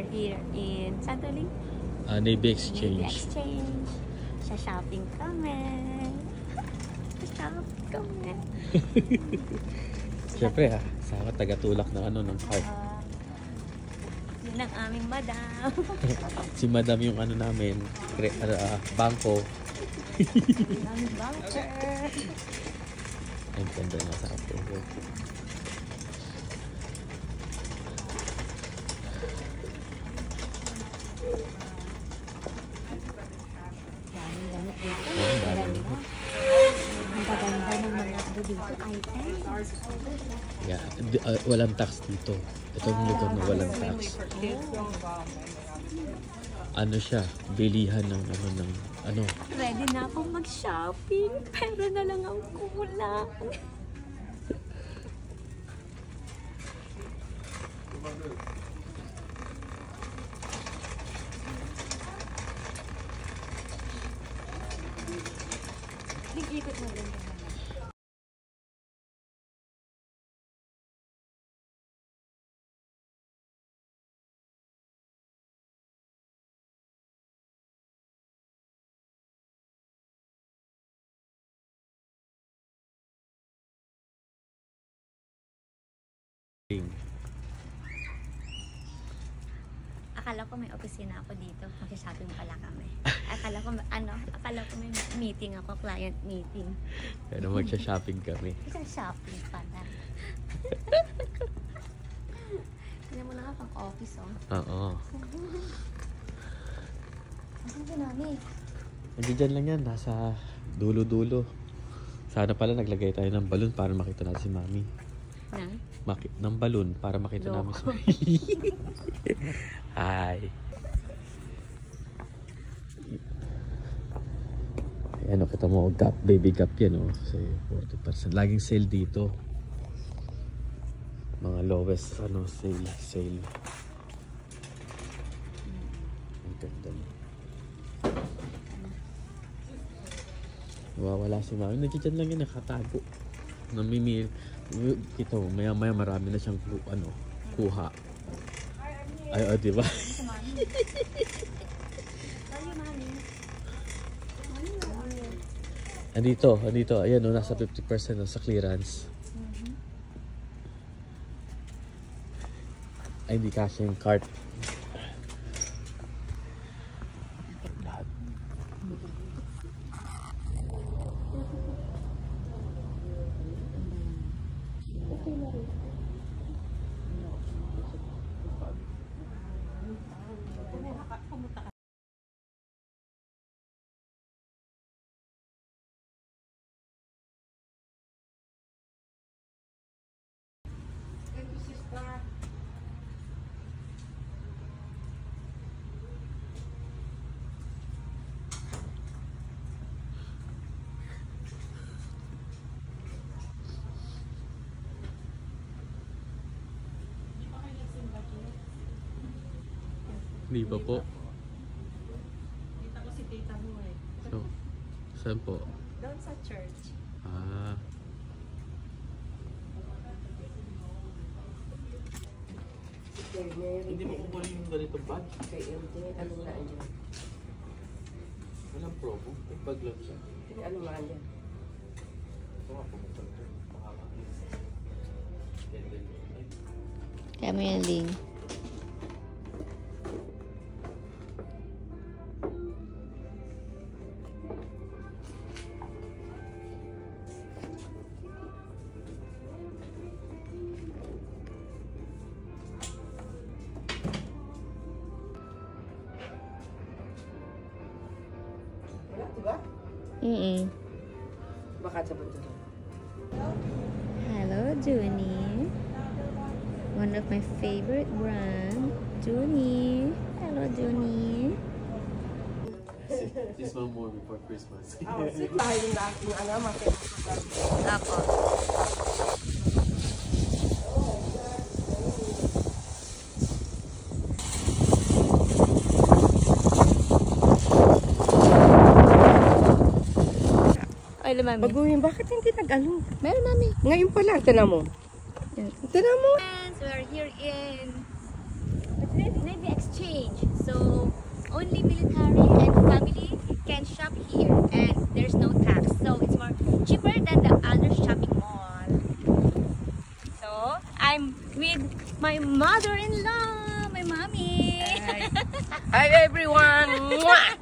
are here in Santoling? Navy Exchange. Navy Exchange. Sa shopping kami. Sa shopping kami. Siyempre sama taga-tulak ng ng cart. Yun ang aming madam. Si madam yung namin, bangko. Yun ang banker. Ang ganda nga sa atin. Ang gaganda ng mga dito items. Yeah, walang tax dito. Itong lugar na walang tax. Ano siya? Bilihan ng ano. Ready na akong mag-shopping. Pero na lang ang kulang. Ikot mo din. Akala ko may opisina ako dito. Mag-shopping pala kami. Akala ko may meeting ako, client meeting. Pero magsha-shopping kami. Shopping pala. Tignan mo na nga pang office, oh. Oo. Asan si Mami? Hindi dyan lang yan. Nasa dulo-dulo. Sana pala naglagay tayo ng balon para makita natin si Mami. Ng balon para makita namin si Mami. Hi. Ayan, kita mo, Gap, baby Gap yan, kasi 40%. Laging sale dito. Mga lowest, sale. Ang ganda mo. Nawawala si Mami. Nandiyan lang yan, nakatago. Namimil. Kita mo, maya-maya marami na siyang kuha. Ay, diba? Andito. Ayan, nasa 50% sa clearance. Ay, hindi kasi yung cart. Lahat. Hindi pa po. Kita ko si tita mo eh. So, saan po? Doon sa church. Ah. Hindi mo kukunin yung ganitong bag? Kay MJ, ano na dyan? Walang promo. Bag lang siya. Hindi, ano nga yan? Ito nga, pumunta ko. Kaya mo yung link. Diba? Baka sa punta. Hello, Junie. One of my favorite brand, Junie. Hello, Junie. This one more before Christmas. Bahay yung market. Apo. Ay, Mami. Baguhin, bakit hindi nag-ano? Meron, Mami. Ngayon pa lang, tinan mo. Tinan mo. Friends, we are here in Navy Exchange. only military and family can shop here, and there's no tax, so it's more cheaper than the other shopping mall. So I'm with my mother-in-law, my mommy. Hi everyone! Mwah!